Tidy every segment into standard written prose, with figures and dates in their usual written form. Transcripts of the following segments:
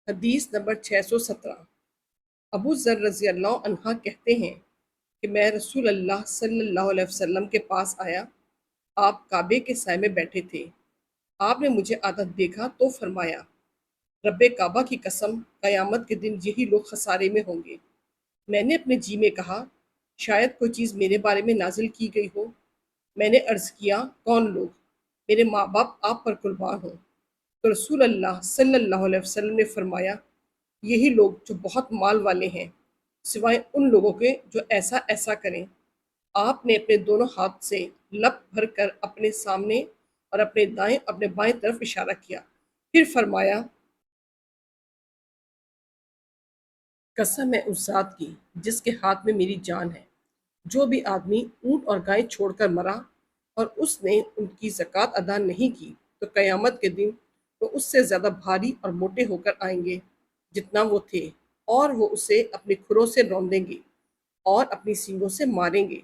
حدیث نمبر 617۔ ابو ذر رضی اللہ عنہ کہتے ہیں کہ میں رسول اللہ صلی اللہ علیہ وسلم کے پاس آیا۔ آپ کعبے کے سائے میں بیٹھے تھے۔ آپ نے مجھے آتا دیکھا تو فرمایا، رب کعبہ کی قسم، قیامت کے دن یہی لوگ خسارے میں ہوں گے۔ میں نے اپنے جی میں کہا، شاید کوئی چیز میرے بارے میں نازل کی گئی ہو۔ میں نے عرض کیا، کون لوگ؟ میرے ماں باپ آپ پر قربان ہوں۔ تو رسول اللہ صلی اللہ علیہ وسلم نے فرمایا، یہی لوگ جو بہت مال والے ہیں، سوائے ان لوگوں کے جو ایسا ایسا کریں۔ آپ نے اپنے دونوں ہاتھ سے لپ بھر کر اپنے سامنے اور اپنے بائیں طرف اشارہ کیا، پھر فرمایا، قسم ہے اس ذات کی جس کے ہاتھ میں میری جان ہے، جو بھی آدمی اونٹ اور گائے چھوڑ کر مرا اور اس نے ان کی زکوٰۃ ادا نہیں کی تو قیامت کے دن وہ اس سے زیادہ بھاری اور موٹے ہو کر آئیں گے جتنا وہ تھے، اور وہ اسے اپنے کھروں سے روندیں گے اور اپنی سینگوں سے ماریں گے۔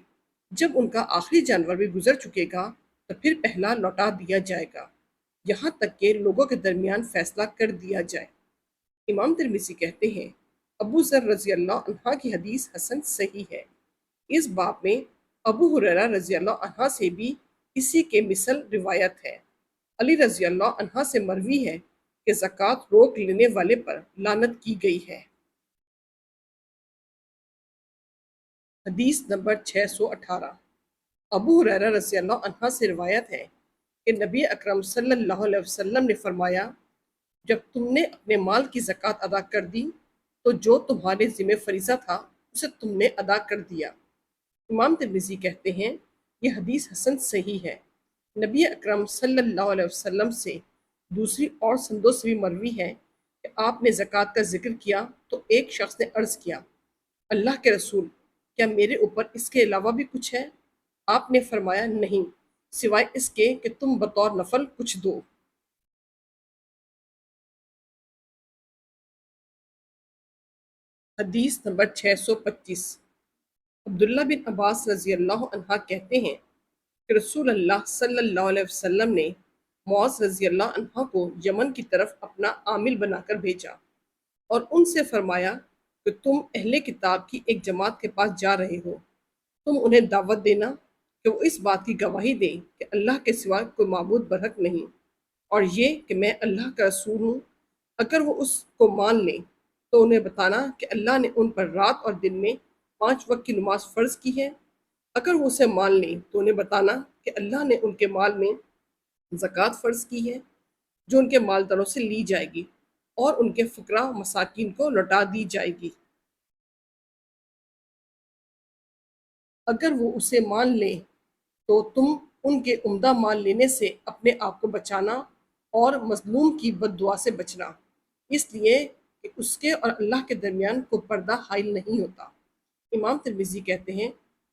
جب ان کا آخری جانور بھی گزر چکے گا تو پھر پہلا لوٹا دیا جائے گا، یہاں تک کہ لوگوں کے درمیان فیصلہ کر دیا جائے۔ امام ترمذی کہتے ہیں، ابو ذر رضی اللہ عنہ کی حدیث حسن صحیح ہے۔ اس باب میں ابو ہریرہ رضی اللہ عنہ سے بھی اسی کے مثل روایت ہے۔ علی رضی اللہ عنہ سے مروی ہے کہ زکوٰۃ روک لینے والے پر لعنت کی گئی ہے۔ حدیث نمبر 618۔ ابو ہریرہ رضی اللہ عنہ سے روایت ہے کہ نبی اکرم صلی اللہ علیہ وسلم نے فرمایا، جب تم نے اپنے مال کی زکوٰۃ ادا کر دی تو جو تمہارے ذمہ فریضہ تھا اسے تم نے ادا کر دیا۔ امام ترمذی کہتے ہیں، یہ حدیث حسن صحیح ہے۔ نبی اکرم صلی اللہ علیہ وسلم سے دوسری اور سندوں سے بھی مروی ہے کہ آپ نے زکوٰۃ کا ذکر کیا تو ایک شخص نے عرض کیا، اللہ کے رسول، کیا میرے اوپر اس کے علاوہ بھی کچھ ہے؟ آپ نے فرمایا، نہیں، سوائے اس کے کہ تم بطور نفل کچھ دو۔ حدیث نمبر 625۔ عبداللہ بن عباس رضی اللہ عنہ کہتے ہیں کہ رسول اللہ صلی اللہ علیہ وسلم نے معاذ رضی اللہ عنہ کو یمن کی طرف اپنا عامل بنا کر بھیجا اور ان سے فرمایا کہ تم اہل کتاب کی ایک جماعت کے پاس جا رہے ہو، تم انہیں دعوت دینا کہ وہ اس بات کی گواہی دیں کہ اللہ کے سوا کوئی معبود برحق نہیں، اور یہ کہ میں اللہ کا رسول ہوں۔ اگر وہ اس کو مان لیں تو انہیں بتانا کہ اللہ نے ان پر رات اور دن میں 5 وقت کی نماز فرض کی ہے۔ اگر وہ اسے مان لیں تو انہیں بتانا کہ اللہ نے ان کے مال میں زکوٰۃ فرض کی ہے جو ان کے مالداروں سے لی جائے گی اور ان کے فقراء مساکین کو لوٹا دی جائے گی۔ اگر وہ اسے مان لیں تو تم ان کے عمدہ مال لینے سے اپنے آپ کو بچانا اور مظلوم کی بد دعا سے بچنا، اس لیے کہ اس کے اور اللہ کے درمیان کوئی پردہ حائل نہیں ہوتا۔ امام ترمذی کہتے ہیں،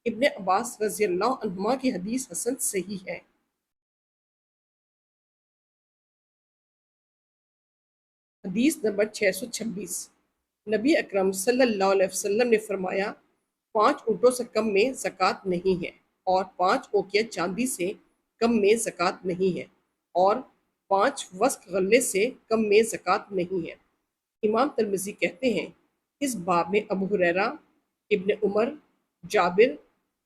ابن عباس رضی اللہ عنہما کی حدیث حسن صحیح ہے۔ حدیث نمبر 626۔ نبی اکرم صلی اللہ علیہ وسلم نے فرمایا، 5 اونٹوں سے کم میں زکوٰۃ نہیں ہے، اور 5 اوقیہ چاندی سے کم میں زکوٰۃ نہیں ہے، اور 5 وسق غلے سے کم میں زکوٰۃ نہیں ہے۔ امام ترمذی کہتے ہیں، اس باب میں ابو ہریرہ، ابن عمر، جابر،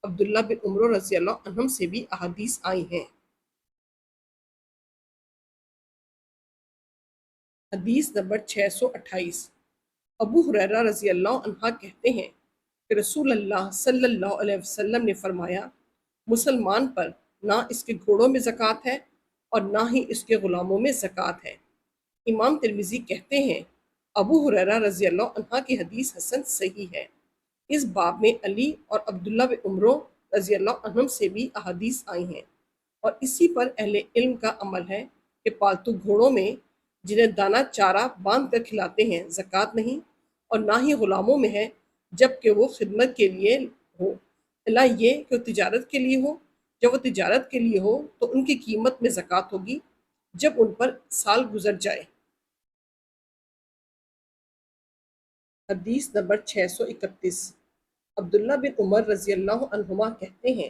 عبداللہ بن عمر رضی اللہ عنہم سے بھی احادیث آئی ہیں۔ حدیث نمبر 628۔ ابو ہریرہ رضی اللہ عنہ کہتے ہیں کہ رسول اللہ صلی اللہ علیہ وسلم نے فرمایا، مسلمان پر نہ اس کے گھوڑوں میں زکوٰۃ ہے اور نہ ہی اس کے غلاموں میں زکوٰۃ ہے۔ امام ترمذی کہتے ہیں، ابو ہریرہ رضی اللہ عنہ کی حدیث حسن صحیح ہے۔ اس باب میں علی اور عبداللہ بن عمر رضی اللہ عنہم سے بھی احادیث آئی ہیں، اور اسی پر اہل علم کا عمل ہے کہ پالتو گھوڑوں میں جنہیں دانہ چارہ باندھ کر کھلاتے ہیں زکوٰۃ نہیں، اور نہ ہی غلاموں میں ہے جب کہ وہ خدمت کے لیے ہو، الا یہ کہ وہ تجارت کے لیے ہو۔ جب وہ تجارت کے لیے ہو تو ان کی قیمت میں زکوٰۃ ہوگی جب ان پر سال گزر جائے۔ حدیث نمبر 631۔ عبداللہ بن عمر رضی اللہ عنہما کہتے ہیں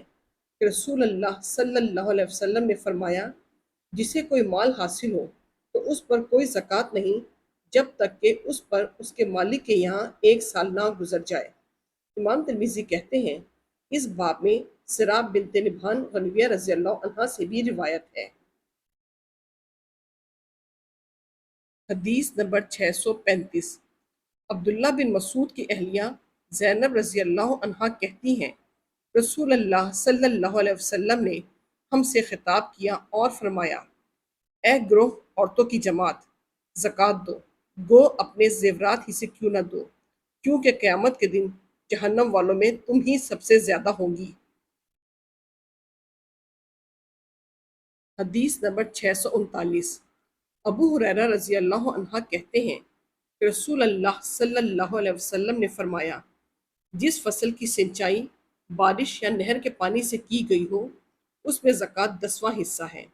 کہ رسول اللہ صلی اللہ علیہ وسلم نے فرمایا، جسے کوئی مال حاصل ہو تو اس پر کوئی زکوٰۃ نہیں جب تک کہ اس پر اس کے مالک کے یہاں 1 سال نہ گزر جائے۔ امام ترمذی کہتے ہیں اس باب میں سراب بنت نبھان غنویہ رضی اللہ عنہا سے بھی روایت ہے۔ حدیث نمبر 635۔ عبداللہ بن مسعود کی اہلیہ زینب رضی اللہ عنہا کہتی ہیں، رسول اللہ صلی اللہ علیہ وسلم نے ہم سے خطاب کیا اور فرمایا، اے گروہ عورتوں کی جماعت، زکوٰۃ دو، گو اپنے زیورات ہی سے کیوں نہ دو، کیونکہ قیامت کے دن جہنم والوں میں تم ہی سب سے زیادہ ہوں گی۔ حدیث نمبر 639۔ ابو ہریرہ رضی اللہ عنہ کہتے ہیں کہ رسول اللہ صلی اللہ علیہ وسلم نے فرمایا، جس فصل کی سینچائی بارش یا نہر کے پانی سے کی گئی ہو اس میں زکوٰۃ 10واں حصہ ہے،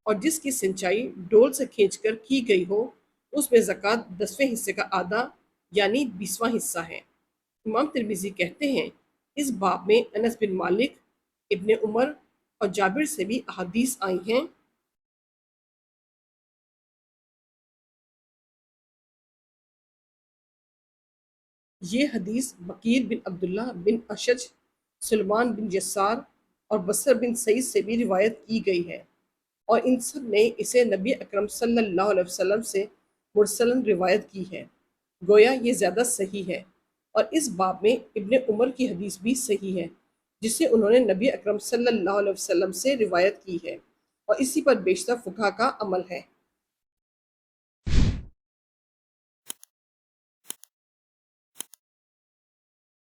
اور جس کی سینچائی ڈول سے کھینچ کر کی گئی ہو اس میں زکوٰۃ 10ویں حصے کا آدھا یعنی 20واں حصہ ہے۔ امام ترمذی کہتے ہیں اس باب میں انس بن مالک، ابن عمر اور جابر سے بھی احادیث آئی ہیں۔ یہ حدیث بکیر بن عبداللہ بن اشج، سلمان بن یسار اور بصر بن سعید سے بھی روایت کی گئی ہے، اور ان سب نے اسے نبی اکرم صلی اللہ علیہ وسلم سے مرسلاً روایت کی ہے، گویا یہ زیادہ صحیح ہے۔ اور اس باب میں ابن عمر کی حدیث بھی صحیح ہے جسے انہوں نے نبی اکرم صلی اللہ علیہ وسلم سے روایت کی ہے، اور اسی پر بیشتر فقہا کا عمل ہے۔